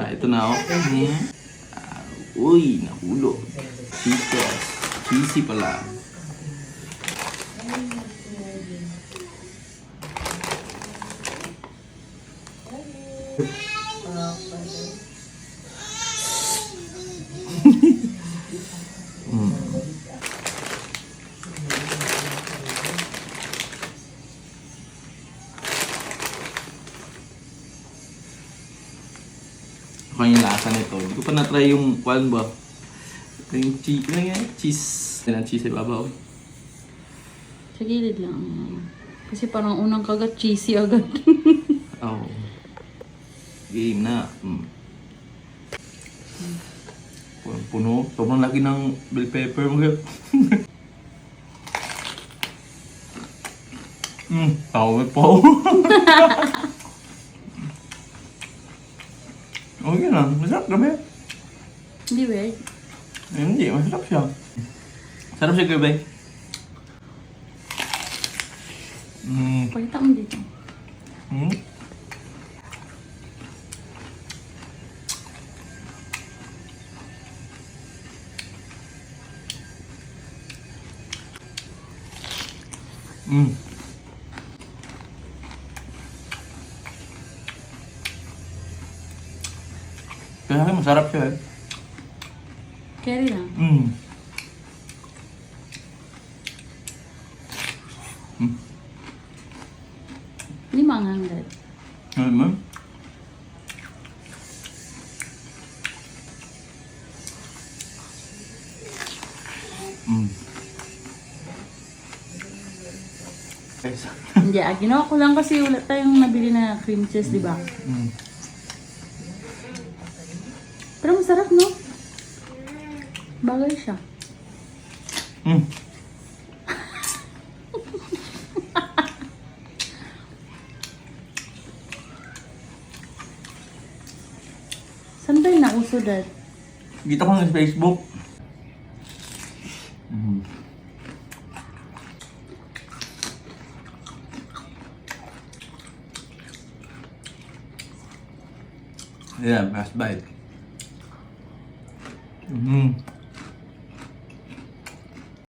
Ito na ako. Uy, nahulog. Cheetos. Cheesy pala. Ako yung lasa nito. Hindi ko pa na-try yung kwan ba. Yung cheese. Ano yan? Cheese. Yan ang cheese sa ibabaw. Sa gilid lang. Kasi parang unang kagat, cheesy agad. Oh. Game na. Puno. Sobrang laki ng bell pepper. Tawag po. Okay lang. Masarap gabi. Hindi weird. Hindi, masarap siya. Sarap siya gabi. Pakita mo dito. Kaya masarap siya eh. Carry lang. Hindi manghanggat. Ano mo? Hindi, ginawa ko lang kasi wala tayong nabili na cream cheese, di ba? Pero masarap, no? Bagay siya. Saan ba yung nauso, Dad? Kita ko sa Facebook. Ayan, last bite.